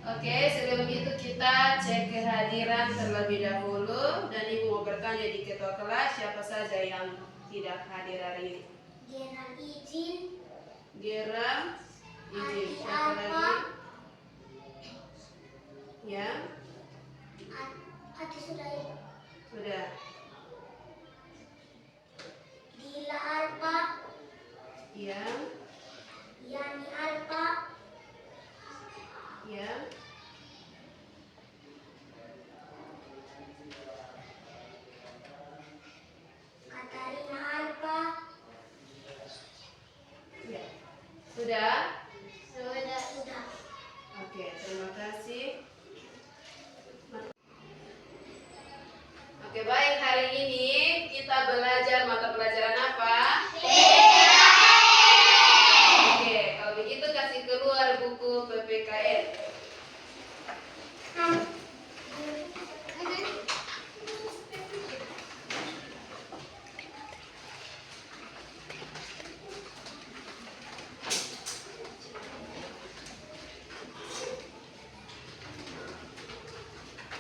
Oke, sebelum itu kita cek kehadiran terlebih dahulu. Dan Ibu mau bertanya di ketua kelas siapa saja yang tidak hadir hari ini? Geram izin. Geram izin. Siapa lagi? Ya? Ati sudah. Sudah. Gila Alfa. Ya. Yani Alfa. Ya. Katarina Alfa. Ya. Sudah? Sudah. Oke, terima kasih. Oke, baik, hari ini kita belajar mata pelajaran apa? Oke, kalau begitu kasih keluar buku PPKN.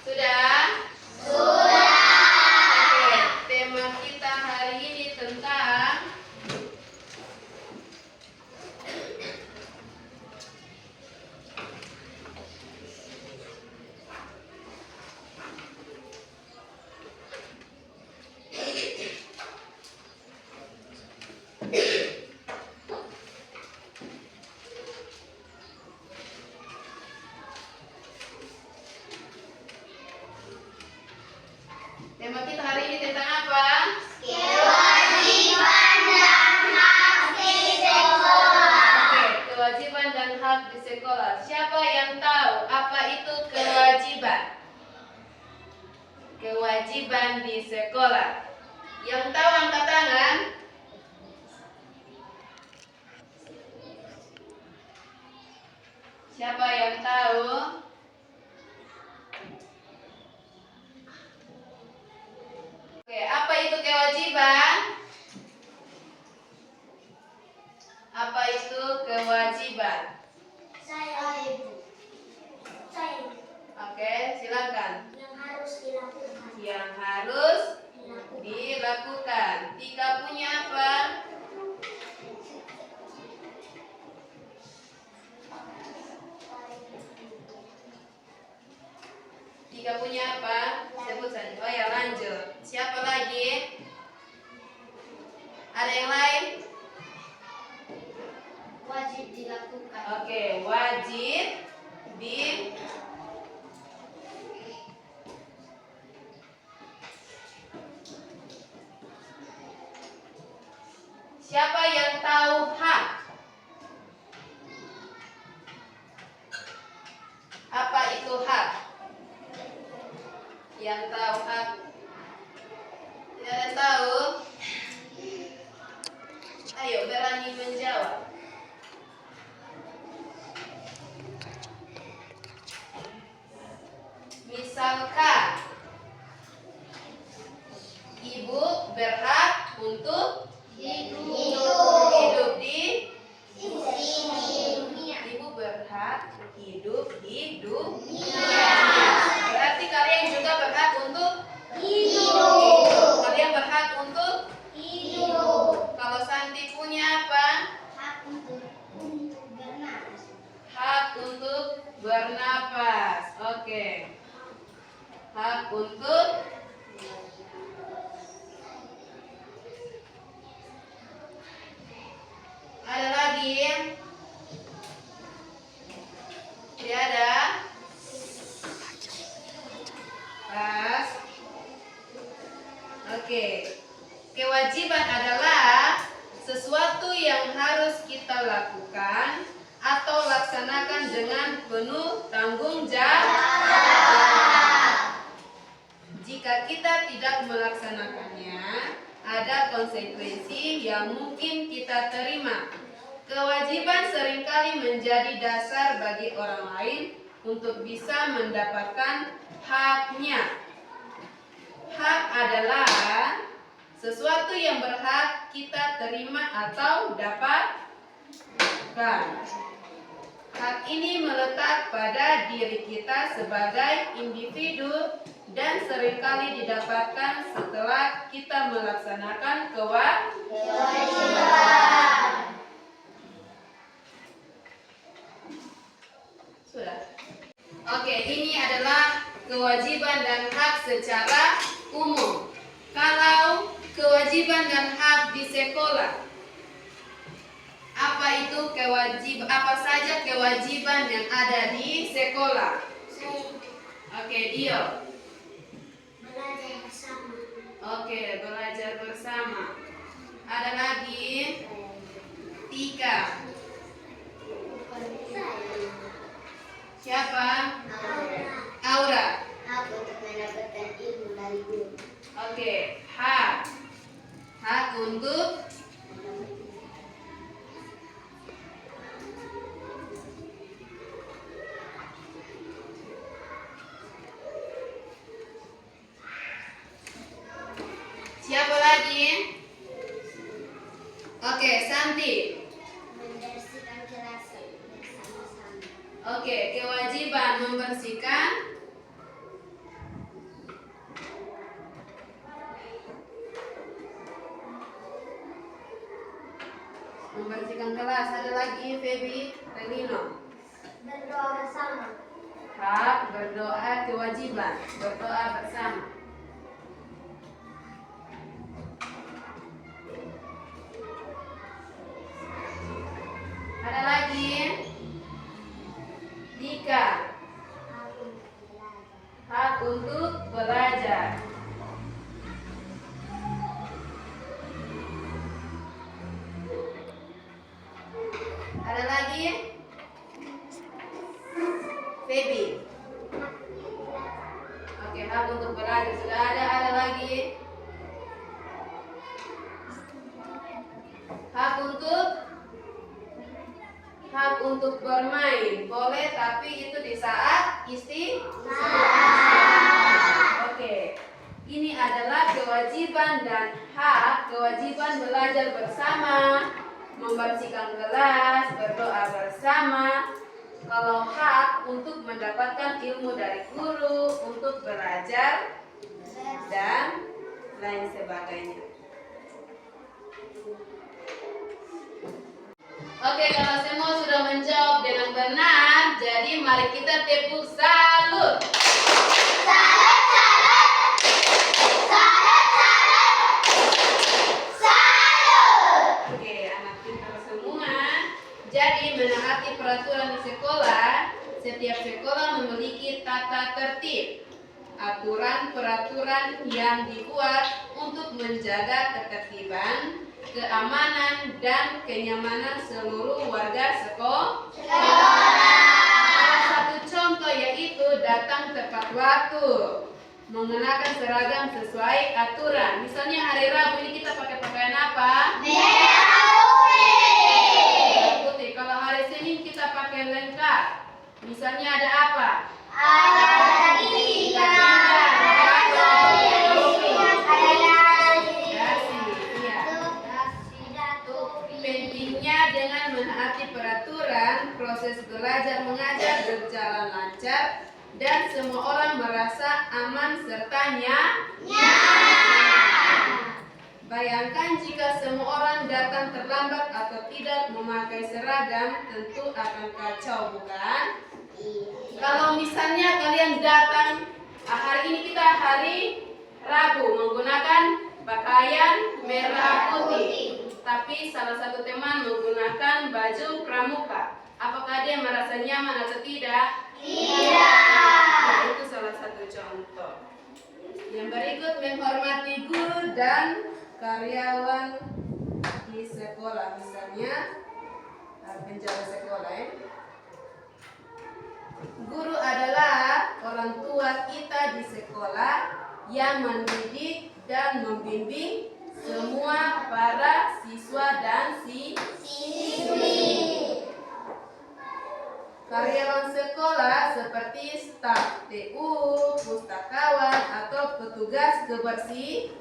Sudah? Oke, tema kita hari ini tentang tema kita hari ini tentang apa? Kewajiban dan hak di sekolah. Oke, kewajiban dan hak di sekolah. Siapa yang tahu apa itu kewajiban? Kewajiban di sekolah. Yang tahu angkat tangan. Siapa yang tahu? Oke, apa itu kewajiban? Apa itu kewajiban? Saya. Oke, silakan. Yang harus dilakukan. Yang harus dilakukan. Tika punya apa? Tika punya apa? Sebut saja. Oh ya, lanjut. Siapa lagi? Ada yang lain? Wajib dilakukan. Oke, wajib di Siapa yang tahu hak? Apa itu hak? Yang tahu hak? Tidak ada yang tahu? Ayo berani menjawab. Misalkan ibu berhak untuk hidup di Ibu berhak hidup di dunia. Berarti kalian juga berhak untuk hidup. Kalian berhak untuk hidup. Kalau Santi punya apa? Hak untuk bernapas. Hak untuk bernapas. Oke. Hak untuk Ada lagi? Tidak ada? Pas. Oke. Kewajiban adalah sesuatu yang harus kita lakukan atau laksanakan dengan penuh tanggung jawab. Jika kita tidak melaksanakannya, ada konsekuensi yang mungkin kita terima. Kewajiban seringkali menjadi dasar bagi orang lain untuk bisa mendapatkan haknya. Hak adalah sesuatu yang berhak kita terima atau dapatkan. Hak ini melekat pada diri kita sebagai individu dan seringkali didapatkan setelah kita melaksanakan kewajiban. Sudah. Oke, ini adalah kewajiban dan hak secara umum. Kalau kewajiban dan hak di sekolah, apa saja kewajiban yang ada di sekolah? Oke, Dio. Belajar bersama. Oke, belajar bersama. Ada lagi? Tika. Siapa? Aura. Hak untuk mendapatkan ilmu dari guru. Oke, hak. Hak untuk siapa lagi? Oke, Santi. Membersihkan kelas bersama-sama. Oke, kewajiban membersihkan kelas. Ada lagi, Feby, Renino. Berdoa bersama. Hak berdoa, kewajiban berdoa bersama. Ada lagi? Dika. Hak untuk belajar. Ada lagi? Baby. Oke, hak untuk belajar sudah ada. Ada lagi? Hak untuk bermain boleh, tapi itu di saat istirahat. Oke, ini adalah kewajiban dan hak. Kewajiban belajar bersama, membersihkan kelas, berdoa bersama. Kalau hak untuk mendapatkan ilmu dari guru, untuk belajar dan lain sebagainya. Oke, kalau semua sudah menjawab dengan benar, jadi mari kita tepuk salut. Salut, salut. Salut, salut. Salut. Oke, anak pintar semua. Jadi menaati peraturan di sekolah, setiap sekolah memiliki tata tertib, aturan-peraturan yang dibuat untuk menjaga ketertiban, keamanan, dan kenyamanan seluruh warga sekolah. Salah satu contoh yaitu datang tepat waktu, mengenakan seragam sesuai aturan. Misalnya hari Rabu ini kita pakai pakaian apa? Merah Putih. Kalau hari Senin kita pakai lengkap. Misalnya ada apa? ada tiga. Pentingnya dengan menaati peraturan, proses belajar mengajar berjalan lancar dan semua orang merasa aman serta nyaman. Bayangkan jika semua orang datang terlambat atau tidak memakai seragam, tentu akan kacau, bukan? Kalau misalnya kalian datang, hari ini kita hari Rabu menggunakan pakaian merah putih, tapi salah satu teman menggunakan baju pramuka. Apakah dia merasa nyaman atau tidak? Nah, itu salah satu contoh. Yang berikut, menghormati guru dan karyawan di sekolah, misalnya penjaga sekolah ya. Guru adalah orang tua kita di sekolah yang mendidik dan membimbing semua para siswa dan siswi. Karyawan sekolah seperti staf TU, pustakawan, atau petugas kebersihan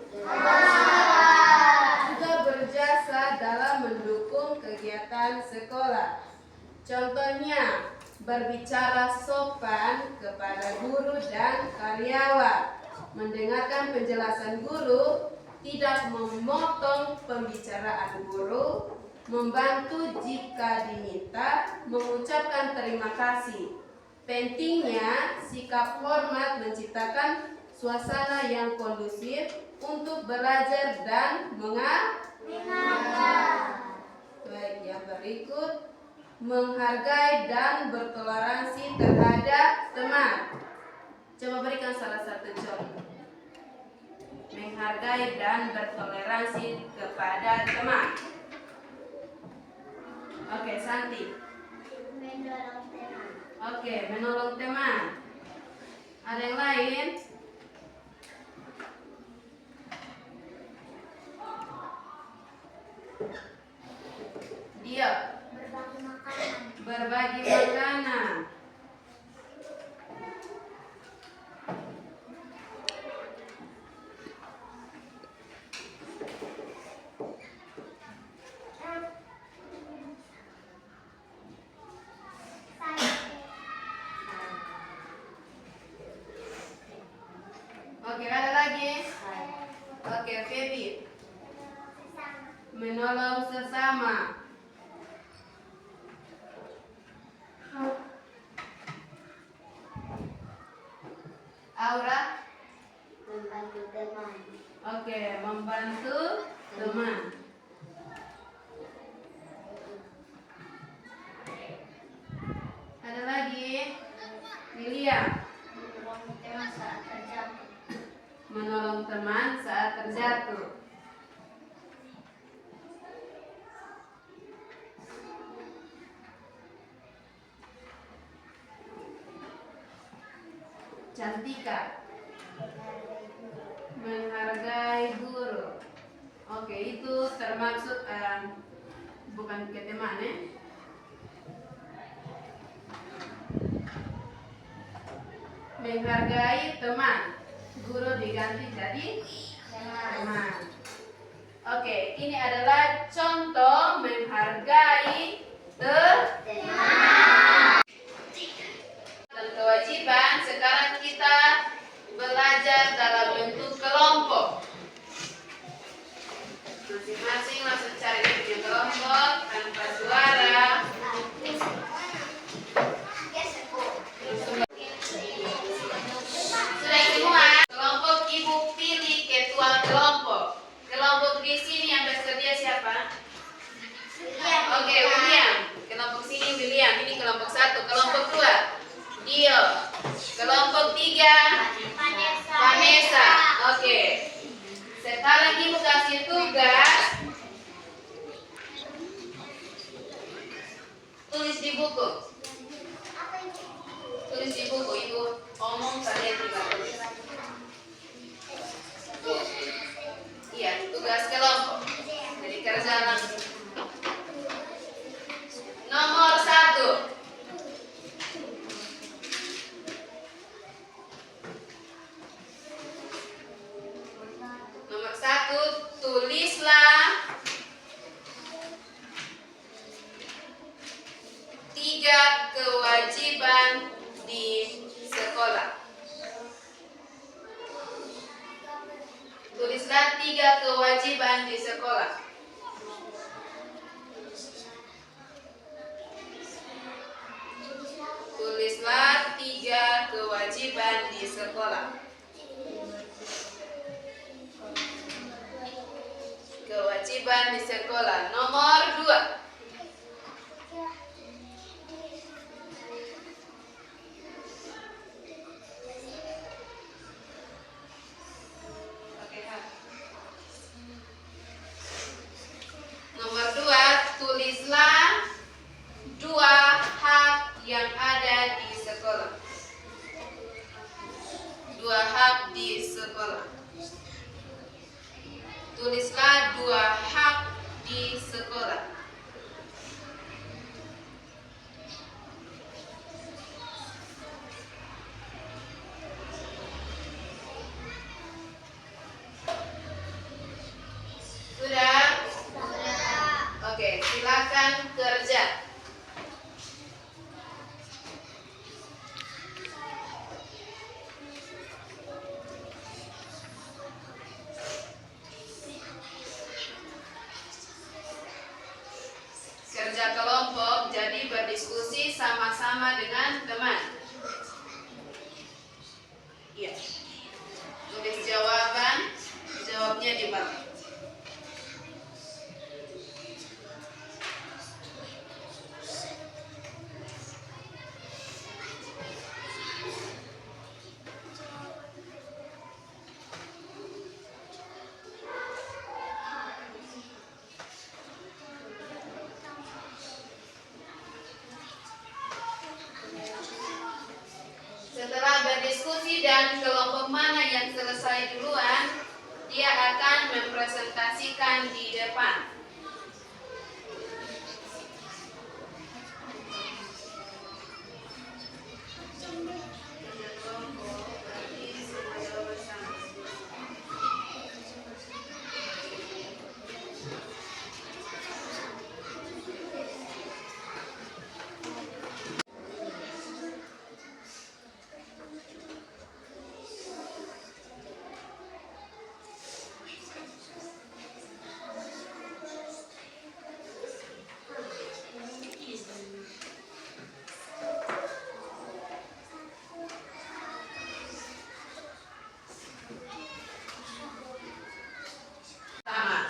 juga berjasa dalam mendukung kegiatan sekolah. Contohnya, berbicara sopan kepada guru dan karyawan, mendengarkan penjelasan guru, tidak memotong pembicaraan guru, membantu jika diminta, mengucapkan terima kasih. Pentingnya sikap hormat menciptakan suasana yang kondusif untuk belajar dan mengajar. Baik, yang berikut, menghargai dan bertoleransi terhadap teman. Coba berikan salah satu contoh. Menghargai dan bertoleransi kepada teman. Oke, Santi. Menolong teman. Oke, menolong teman. Ada yang lain? Dia Berbagi makanan. berbagi makanan. Oke, ada lagi? Oke, Feby. Menolong sesama. Aura? Membantu teman. Oke, membantu teman. Ada lagi? William. Menolong teman saat terjatuh. Menolong teman saat terjatuh. Cantika. Menghargai guru. Oke, itu termasuk bukan ke teman ya. Menghargai teman. Guru diganti jadi teman. Oke, ini adalah contoh menghargai teman. Dan kewajiban, sekarang kita belajar dalam bentuk kelompok. Masing-masing langsung cari punya kelompok tanpa suara. Sudah semua? Kelompok ibu pilih ketua kelompok. Kelompok di sini yang bersedia siapa? Oke, William. Kelompok sini William. Ini kelompok 1. Kelompok 2, Dio. Kelompok 3, Vanessa. Oke. Sekarang ibu kasih tugas. Tulis di buku. Tulis di buku. Ibu omong kalian tinggal tulis. Iya, tugas kelompok. Jadi kerja langsung. Nomor 1. Nomor 1, tulislah 3 kewajiban di sekolah. Tulislah 3 kewajiban di sekolah. Tulislah 3 kewajiban di sekolah. Kewajiban di sekolah. Nomor 2. Nomor 2, tulislah 2 hak yang ada di sekolah. 2 hak di sekolah. Tulislah 2 hak di sekolah. Sudah? Oke, silakan kerja. sama-sama dengan teman. Iya. Tulis jawaban, jawabnya di bawah. Setelah berdiskusi dan kelompok mana yang selesai duluan, dia akan mempresentasikan di depan. Sama.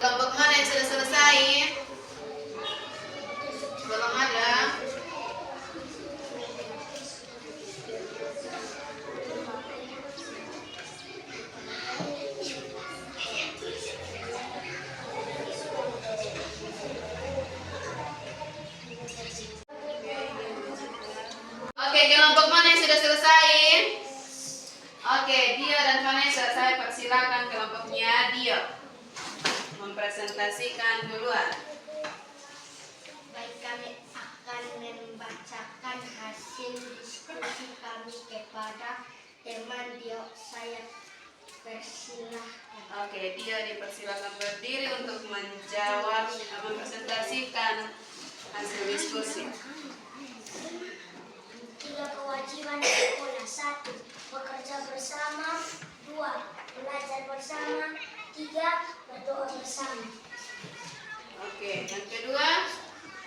Kelompok mana yang sudah selesai? Belum ada. Oke, kelompok mana yang sudah selesai? Oke, Dio dan Vanessa, saya persilakan kelompoknya Dio mempresentasikan duluan. Baik, kami akan membacakan hasil diskusi kami kepada teman Dio. Saya persilahkan. Oke, Dio dipersilakan berdiri untuk menjawab, mempresentasikan hasil diskusi. 3 kewajiban sekolah. 1. Bekerja bersama. 2. Belajar bersama. 3. Berdoa bersama. Oke, yang kedua.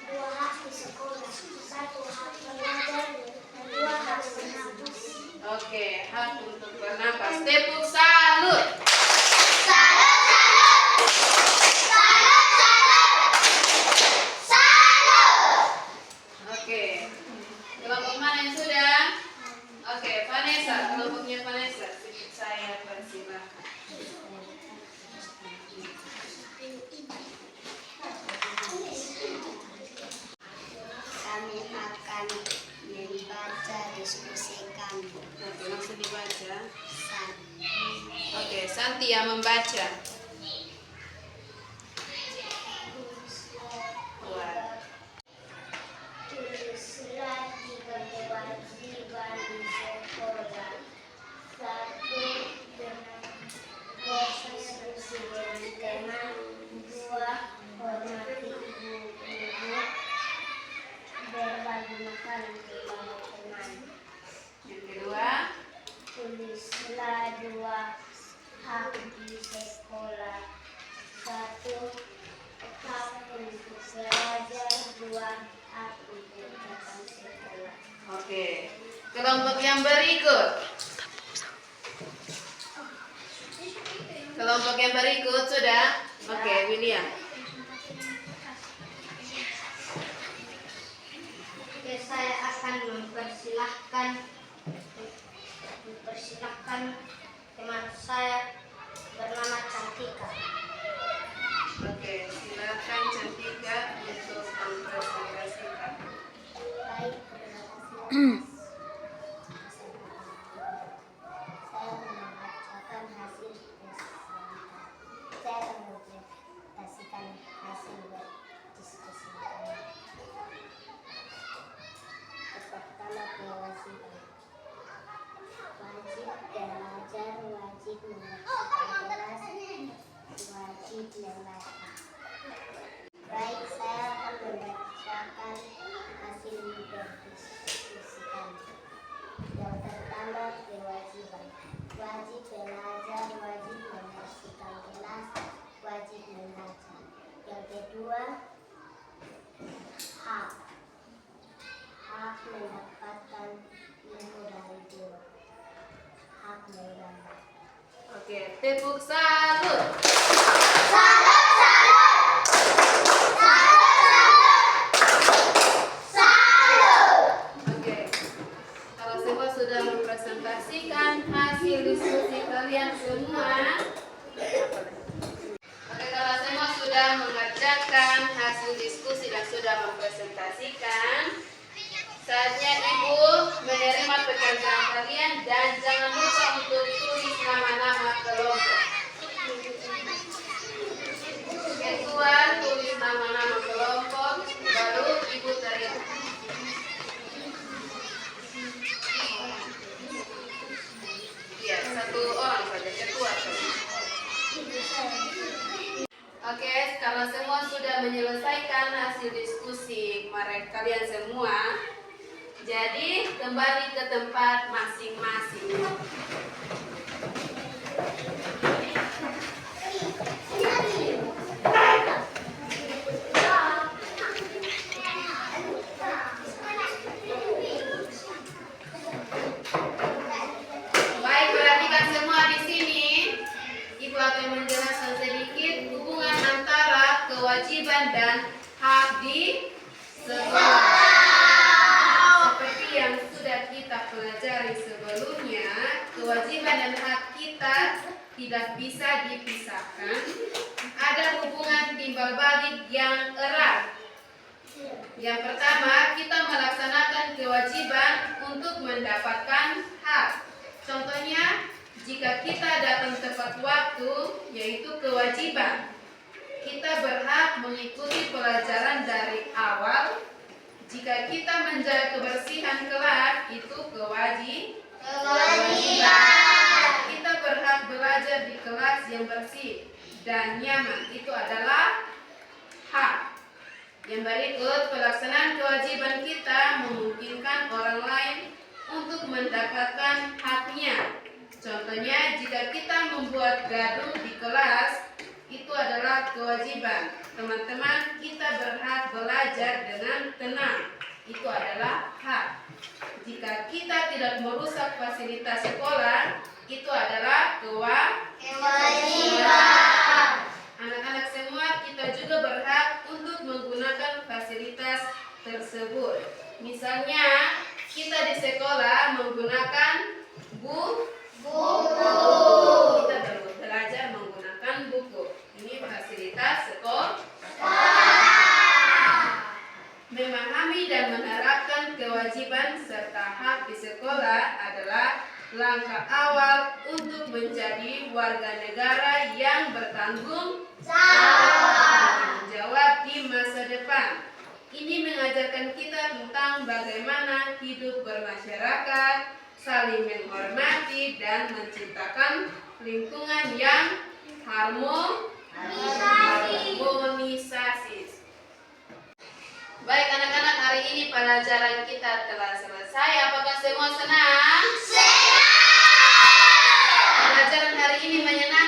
2 hak di sekolah. 1 hak belajar dan 2 hak bernapas. Oke, hak untuk bernapas. Tepuk salut. Oke, kelompok mana yang sudah? Oke, Vanessa, kelompoknya Vanessa. Saya persilakan. Kami akan membaca diskusi kami. Oke, langsung dibaca. 1. Oke, Santi yang membaca. hak di sekolah. 1. Hak untuk belajar. 2. Hak untuk datang sekolah. Oke. Kelompok yang berikut. Kelompok yang berikut sudah? Oke, William. Oke, saya akan mempersilahkan teman saya bernama Cantika. Oke, silakan Cantika untuk mempresentasikan. Baik, terima kasih. Saya membacakan hasil presentasi. Saya akan mempresentasikan hasil diskusi kami. Pertama, kewajiban. Wajib belajar, wajib membersihkan kelas, wajib membaca. Baik, saya akan membacakan hasil berdiskusi kami. Yang pertama, kewajiban. Wajib belajar, wajib membersihkan kelas, wajib membaca. Yang kedua, hak. Hak mendapatkan ilmu dari guru. Hak menggambar. Oke, tepuk salut. Oke. Kalau semua sudah mempresentasikan hasil diskusi kalian semua. Oke, kalau semua sudah mengerjakan hasil diskusi dan sudah mempresentasikan, saatnya Ibu menerima pekerjaan kalian dan jangan lupa untuk tulis nama-nama kelompok. Ketua tulis nama-nama kelompok, baru Ibu terima. Ya, satu orang saja, ketua saja. Oke, kalau semua sudah menyelesaikan hasil diskusi kalian semua, jadi kembali ke tempat masing-masing. Baik, perhatikan semua di sini. Ibu akan menjelaskan sedikit hubungan antara kewajiban dan hak di sekolah. Seperti yang sudah kita pelajari sebelumnya, kewajiban dan hak kita tidak bisa dipisahkan. Ada hubungan timbal balik yang erat. Yang pertama, kita melaksanakan kewajiban untuk mendapatkan hak. Contohnya, jika kita datang tepat waktu, yaitu kewajiban, kita berhak mengikuti pelajaran dari awal. Jika kita menjaga kebersihan kelas, itu kewajiban. Kita berhak belajar di kelas yang bersih dan nyaman, itu adalah hak. Yang berikut, pelaksanaan kewajiban kita memungkinkan orang lain untuk mendapatkan haknya. Contohnya, jika kita membuat gaduh di kelas, itu adalah kewajiban. Teman-teman, kita berhak belajar dengan tenang. Itu adalah hak. Jika kita tidak merusak fasilitas sekolah, itu adalah kewajiban. Anak-anak semua, kita juga berhak untuk menggunakan fasilitas tersebut. Misalnya, kita di sekolah menggunakan buku. Kita belajar menggunakan buku. Ini fasilitas sekolah. Memahami dan menerapkan kewajiban serta hak di sekolah adalah langkah awal untuk menjadi warga negara yang bertanggung jawab di masa depan. Ini mengajarkan kita tentang bagaimana hidup bermasyarakat, saling menghormati dan menciptakan lingkungan yang harmonisasi. Baik anak-anak, hari ini pelajaran kita telah selesai. Apakah semua senang? Senang. Pelajaran hari ini menyenangkan.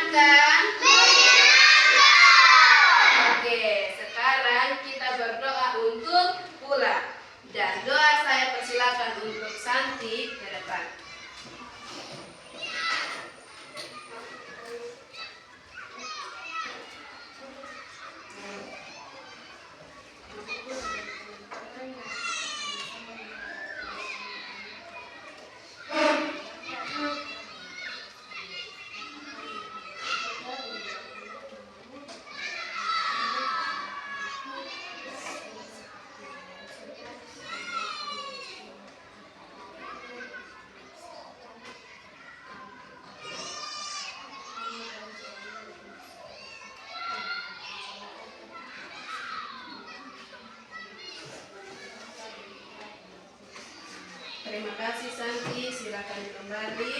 Terima kasih Santi, silakan kembali.